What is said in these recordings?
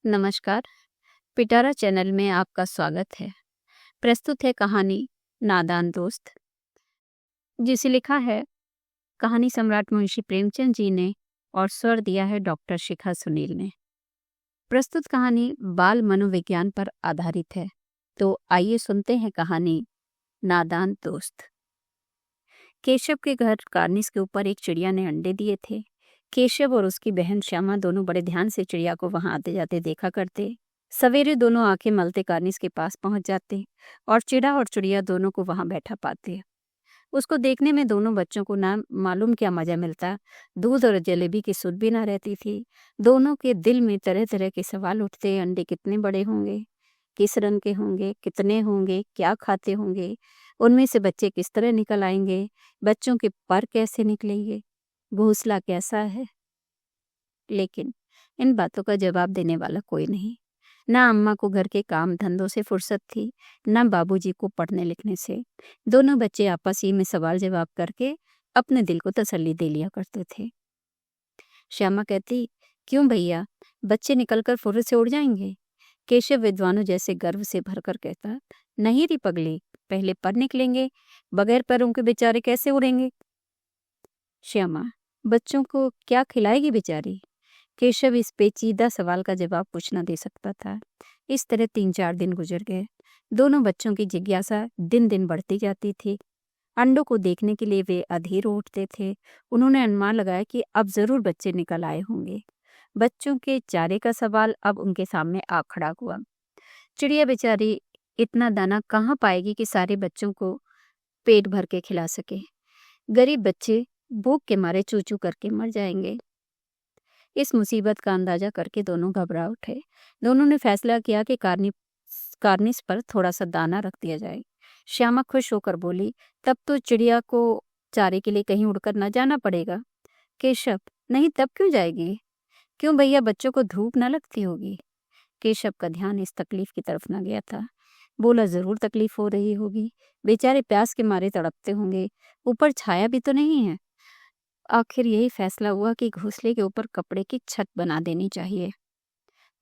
नमस्कार। पिटारा चैनल में आपका स्वागत है। प्रस्तुत है कहानी नादान दोस्त, जिसे लिखा है कहानी सम्राट मुंशी प्रेमचंद जी ने और स्वर दिया है डॉक्टर शिखा सुनील ने। प्रस्तुत कहानी बाल मनोविज्ञान पर आधारित है। तो आइए सुनते हैं कहानी नादान दोस्त। केशव के घर कार्निस के ऊपर एक चिड़िया ने अंडे दिए थे। केशव और उसकी बहन श्यामा दोनों बड़े ध्यान से चिड़िया को वहां आते जाते देखा करते। सवेरे दोनों आंखें मलते कार्निस के पास पहुंच जाते और चिड़ा और चिड़िया दोनों को वहां बैठा पाते। उसको देखने में दोनों बच्चों को ना मालूम क्या मजा मिलता। दूध और जलेबी की सुध भी ना रहती थी। दोनों के दिल में तरह तरह के सवाल उठते। अंडे कितने बड़े होंगे, किस रंग के होंगे, कितने होंगे, क्या खाते होंगे, उनमें से बच्चे किस तरह निकल आएंगे, बच्चों के पर कैसे निकलेंगे, घोंसला कैसा है। लेकिन इन बातों का जवाब देने वाला कोई नहीं। ना अम्मा को घर के काम धंधों से फुर्सत थी, ना बाबूजी को पढ़ने लिखने से। दोनों बच्चे आपस ही में सवाल जवाब करके अपने दिल को तसल्ली दे लिया करते थे। श्यामा कहती, क्यों भैया, बच्चे निकलकर फुर्र से उड़ जाएंगे? केशव विद्वानों जैसे गर्व से भरकर कहता, नहीं री पगली, पहले पर निकलेंगे, बगैर पैरों के बेचारे कैसे उड़ेंगे? श्यामा, बच्चों को क्या खिलाएगी बेचारी? केशव इस पेचीदा सवाल का जवाब कुछ न दे सकता था। इस तरह 3-4 दिन गुजर गए। दोनों बच्चों की जिज्ञासा दिन दिन बढ़ती जाती थी। अंडों को देखने के लिए वे अधीर उठते थे। उन्होंने अनुमान लगाया कि अब जरूर बच्चे निकल आए होंगे। बच्चों के चारे का सवाल अब उनके सामने आ खड़ा हुआ। चिड़िया बेचारी इतना दाना कहाँ पाएगी कि सारे बच्चों को पेट भर के खिला सके? गरीब बच्चे भूख के मारे चू चू करके मर जाएंगे। इस मुसीबत का अंदाजा करके दोनों घबरा उठे। दोनों ने फैसला किया कि कार्निस पर थोड़ा सा दाना रख दिया जाए। श्यामा खुश होकर बोली, तब तो चिड़िया को चारे के लिए कहीं उड़कर न जाना पड़ेगा। केशव, नहीं, तब क्यों जाएगी? क्यों भैया, बच्चों को धूप न लगती होगी? केशव का ध्यान इस तकलीफ की तरफ न गया था। बोला, जरूर तकलीफ हो रही होगी, बेचारे प्यास के मारे तड़पते होंगे, ऊपर छाया भी तो नहीं है। आखिर यही फैसला हुआ कि घोंसले के ऊपर कपड़े की छत बना देनी चाहिए।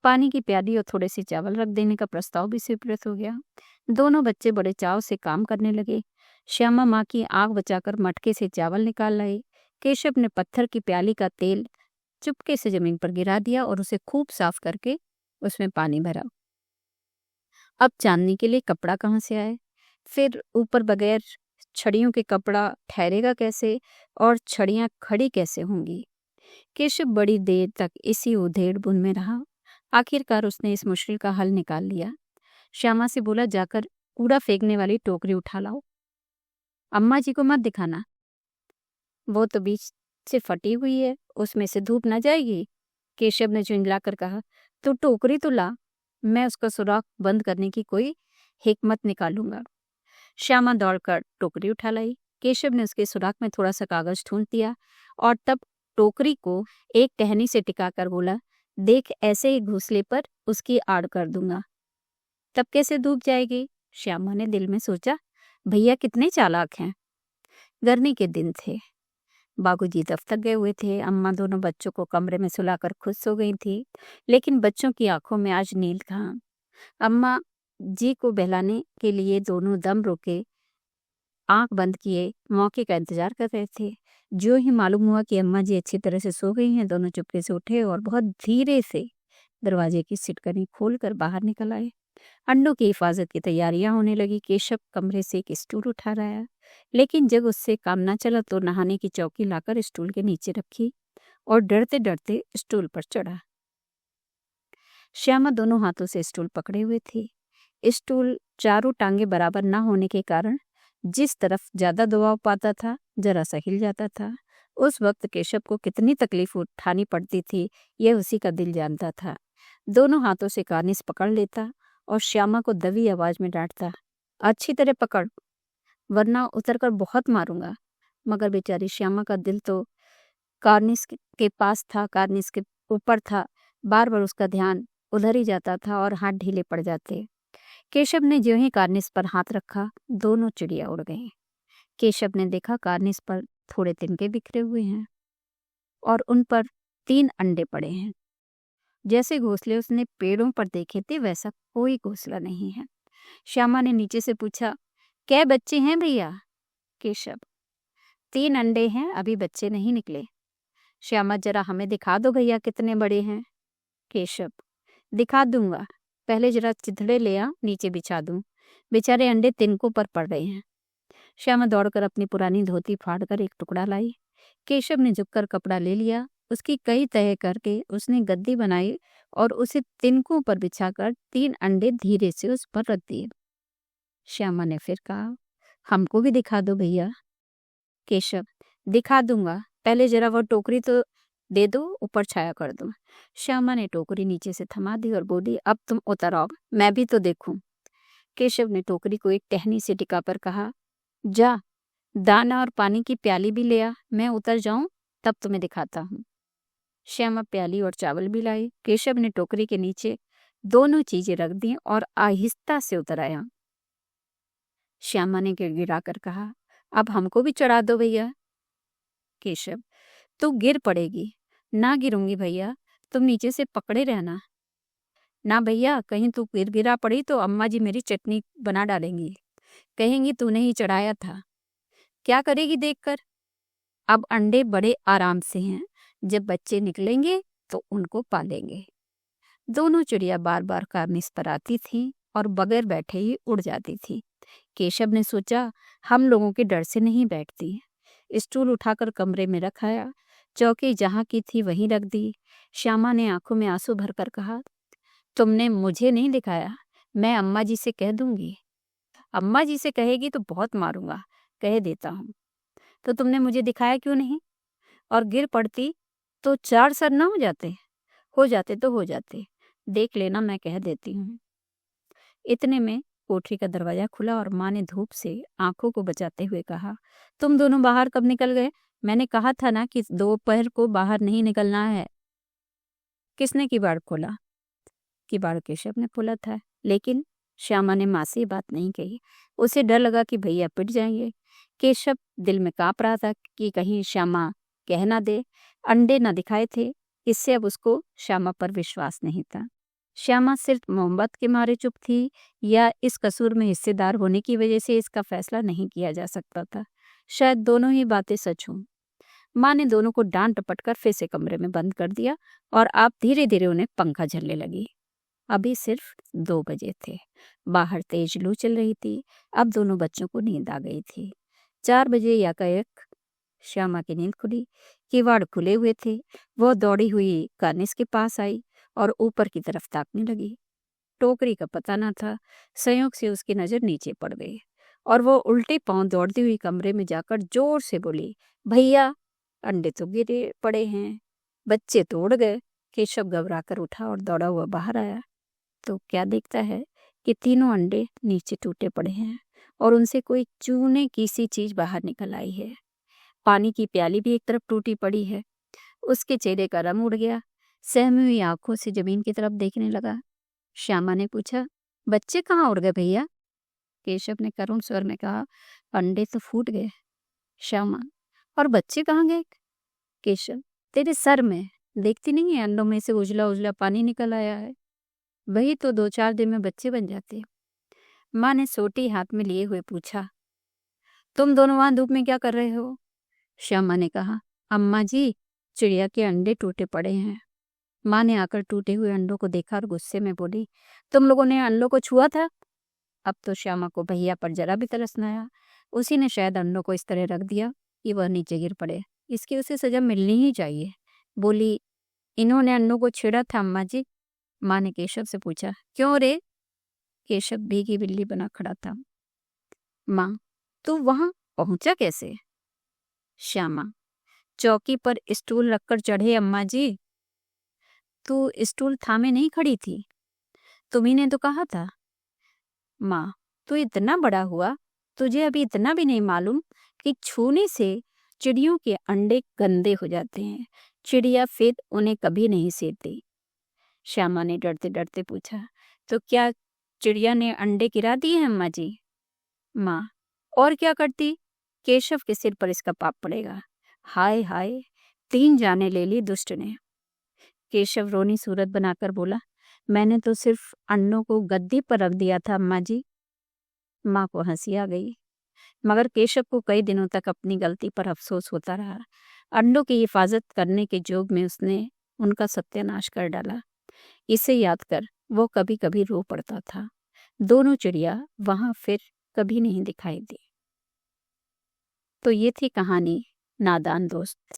पानी की प्याली और थोड़े से चावल रख देने का प्रस्ताव भी स्वीकृत हो गया। दोनों बच्चे बड़े चाव से काम करने लगे। श्यामा माँ की आग बचाकर मटके से चावल निकाल लाई। केशव ने पत्थर की प्याली का तेल चुपके से जमीन पर गिरा दिया और उसे खूब साफ करके उसमें पानी भरा। अब चांदनी के लिए कपड़ा कहाँ से आए? फिर ऊपर बगैर छड़ियों के कपड़ा ठहरेगा कैसे, और छड़ियां खड़ी कैसे होंगी? केशव बड़ी देर तक इसी उधेड़ बुन में रहा। आखिरकार उसने इस मुश्किल का हल निकाल लिया। श्यामा से बोला, जाकर कूड़ा फेंकने वाली टोकरी उठा लाओ। अम्मा जी को मत दिखाना, वो तो बीच से फटी हुई है, उसमें से धूप न जाएगी। केशव ने झुंझलाकर कहा, तो टोकरी तो ला, मैं उसका सुराख बंद करने की कोई हिकमत निकालूंगा। श्यामा दौड़कर टोकरी उठा लाई। केशव ने उसके सुराख में थोड़ा सा कागज ठूंस दिया और तब टोकरी को एक टहनी से टिकाकर बोला, देख, ऐसे ही घोंसले पर उसकी आड़ कर दूंगा। तब कैसे डूब जाएगी? श्यामा ने दिल में सोचा, भैया कितने चालाक हैं। गर्मी के दिन थे। बाबूजी दफ्तर गए हुए थे। अम्मा दोनों बच्चों को कमरे में सुलाकर खुद सो गई थी, लेकिन बच्चों की आंखों में आज नींद कहाँ। अम्मा जी को बहलाने के लिए दोनों दम रोके आंख बंद किए मौके का इंतजार कर रहे थे। जो ही मालूम हुआ कि अम्मा जी अच्छी तरह से सो गई हैं, दोनों चुपके से उठे और बहुत धीरे से दरवाजे की सिटकनी खोलकर बाहर निकल आए। अंडों की हिफाजत की तैयारियां होने लगी। केशव कमरे से एक स्टूल उठा रहा है, लेकिन जब उससे काम ना चला तो नहाने की चौकी लाकर स्टूल के नीचे रखी और डरते डरते स्टूल पर चढ़ा। श्यामा दोनों हाथों से स्टूल पकड़े हुए थी। स्टूल चारों टांगे बराबर ना होने के कारण जिस तरफ ज्यादा दबाव पाता था, जरा सा हिल जाता था। उस वक्त केशव को कितनी तकलीफ उठानी पड़ती थी, यह उसी का दिल जानता था। दोनों हाथों से कार्निस पकड़ लेता और श्यामा को दबी आवाज में डांटता, अच्छी तरह पकड़, वरना उतरकर बहुत मारूंगा। मगर बेचारी श्यामा का दिल तो कार्निस के पास था, कार्निस के ऊपर था। बार बार उसका ध्यान उधर ही जाता था और हाथ ढीले पड़ जाते। केशव ने ज्यों ही कार्निस पर हाथ रखा, दोनों चिड़िया उड़ गई। केशव ने देखा कार्निस पर थोड़े तिनके बिखरे हुए हैं और उन पर 3 अंडे पड़े हैं। जैसे घोंसले उसने पेड़ों पर देखे थे वैसा कोई घोंसला नहीं है। श्यामा ने नीचे से पूछा, कै बच्चे हैं भैया? केशव, 3 अंडे हैं, अभी बच्चे नहीं निकले। श्यामा, जरा हमें दिखा दो भैया कितने बड़े हैं। केशव, दिखा दूंगा, पहले जरा चिथड़े ले आ, नीचे बिछा दूं, बेचारे अंडे तिनकों पर पड़ रहे हैं। श्यामा दौड़कर अपनी पुरानी धोती फाड़कर एक टुकड़ा लाई। केशव ने झुककर कपड़ा ले लिया, उसकी कई तह करके उसने गद्दी बनाई और उसे तिनकों पर बिछाकर 3 अंडे धीरे से उस पर रख दिए। श्यामा ने फिर कहा, हमको भी दिखा दो भैया। केशव, दिखा दूंगा, पहले जरा वो टोकरी तो दे दो, ऊपर छाया कर दो। श्यामा ने टोकरी नीचे से थमा दी और बोली, अब तुम उतर आओ, मैं भी तो देखूं। केशव ने टोकरी को एक टहनी से टिकाकर कहा, जा दाना और पानी की प्याली भी ले आ, मैं उतर जाऊं तब तुम्हें दिखाता हूँ। श्यामा प्याली और चावल भी लाई। केशव ने टोकरी के नीचे दोनों चीजें रख दी और आहिस्ता से उतर आया। श्यामा ने गिड़गिड़ा कर कहा, अब हमको भी चढ़ा दो भैया। केशव, तू गिर पड़ेगी। ना गिरूंगी भैया, तुम नीचे से पकड़े रहना। ना भैया, कहीं तू गिरा पड़ी तो अम्मा जी मेरी चटनी बना डालेंगी, कहेंगी तूने ही चढ़ाया था। क्या करेगी देखकर? अब अंडे बड़े आराम से हैं, जब बच्चे निकलेंगे तो उनको पालेंगे। दोनों चिड़िया बार बार कार्निस पर आती थीं और बगैर बैठे ही उड़ जाती थी। केशव ने सोचा, हम लोगों के डर से नहीं बैठती। स्टूल उठाकर कमरे में रखाया, चौकी जहाँ की थी वहीं रख दी। श्यामा ने आंखों में आंसू भरकर कहा, तुमने मुझे नहीं दिखाया, मैं अम्मा जी से कह दूंगी। अम्मा जी से कहेगी तो बहुत मारूंगा, कह देता हूँ। तो तुमने मुझे दिखाया क्यों नहीं? और गिर पड़ती तो 4 सर न हो जाते? हो जाते तो हो जाते, देख लेना, मैं कह देती हूँ। इतने में कोठरी का दरवाजा खुला और माँ ने धूप से आंखों को बचाते हुए कहा, तुम दोनों बाहर कब निकल गए? मैंने कहा था ना कि दोपहर को बाहर नहीं निकलना है। किसने किवाड़ खोला? किवाड़ केशव ने खोला था, लेकिन श्यामा ने माँ से बात नहीं कही। उसे डर लगा कि भैया पिट जाएंगे। केशव दिल में कांप रहा था कि कहीं श्यामा कह ना दे। अंडे न दिखाए थे, इससे अब उसको श्यामा पर विश्वास नहीं था। श्यामा सिर्फ मोहब्बत के मारे चुप थी या इस कसूर में हिस्सेदार होने की वजह से, इसका फैसला नहीं किया जा सकता था। शायद दोनों ही बातें सच हों। माँ ने दोनों को डांट टपट कर फिर से कमरे में बंद कर दिया और आप धीरे धीरे उन्हें पंखा झलने लगी। अभी सिर्फ 2 बजे थे, बाहर तेज लू चल रही थी। अब दोनों बच्चों को नींद आ गई थी। 4 बजे एकाएक श्यामा की नींद खुली। किवाड़ खुले हुए थे। वो दौड़ी हुई कार्निस के पास आई और ऊपर की तरफ ताकने लगी। टोकरी का पता न था। संयोग से उसकी नजर नीचे पड़ गई और वो उल्टे पांव दौड़ती हुई कमरे में जाकर जोर से बोली, भैया, अंडे तो गिरे पड़े हैं, बच्चे तो उड़ गए। केशव घबराकर उठा और दौड़ा हुआ बाहर आया तो क्या देखता है कि तीनों अंडे नीचे टूटे पड़े हैं और उनसे कोई चूने की सी चीज बाहर निकल आई है। पानी की प्याली भी एक तरफ टूटी पड़ी है। उसके चेहरे का रंग उड़ गया। सहमी हुई आंखों से जमीन की तरफ देखने लगा। श्यामा ने पूछा, बच्चे कहाँ उड़ गए भैया? केशव ने करुण स्वर में कहा, अंडे तो फूट गए। श्यामा, और बच्चे कहाँ गए? केशव, तेरे सर में, देखती नहीं है अंडों में से उजला उजला पानी निकल आया है, वही तो 2-4 दिन में बच्चे बन जाते। माँ ने सोटी हाथ में लिए हुए पूछा, तुम दोनों वहां धूप में क्या कर रहे हो? श्यामा ने कहा, अम्मा जी, चिड़िया के अंडे टूटे पड़े हैं। माँ ने आकर टूटे हुए अंडों को देखा और गुस्से में बोली, तुम लोगों ने अंडों को छुआ था? अब तो श्यामा को भैया पर जरा भी तरस न आया। उसी ने शायद अंडों को इस तरह रख दिया कि वह नीचे गिर पड़े। इसकी उसे सजा मिलनी ही चाहिए। बोली, इन्होंने अंडों को छेड़ा था अम्मा जी। माँ ने केशव से पूछा, क्यों रे? केशव भीगी बिल्ली बना खड़ा था। माँ, तू वहां पहुंचा कैसे? श्यामा, चौकी पर स्टूल रखकर चढ़े अम्मा जी। तू स्टूल थामे नहीं खड़ी थी, तुम्ही ने तो कहा था। माँ, तू इतना बड़ा हुआ, तुझे अभी इतना भी नहीं मालूम कि छूने से चिड़ियों के अंडे गंदे हो जाते हैं। चिड़िया फिर उन्हें कभी नहीं सेती। श्यामा ने डरते डरते पूछा, तो क्या चिड़िया ने अंडे गिरा दिए हैं अम्मा जी? माँ, और क्या करती? केशव के सिर पर इसका पाप पड़ेगा। हाय हाय, 3 जाने ले ली दुष्ट ने। केशव रोनी सूरत बनाकर बोला, मैंने तो सिर्फ अंडों को गद्दी पर रख दिया था अम्मा जी। माँ को हंसी आ गई, मगर केशव को कई दिनों तक अपनी गलती पर अफसोस होता रहा। अंडों की हिफाजत करने के जोग में उसने उनका सत्यानाश कर डाला। इसे याद कर वो कभी कभी रो पड़ता था। दोनों चिड़िया वहां फिर कभी नहीं दिखाई दी। तो ये थी कहानी नादान दोस्त।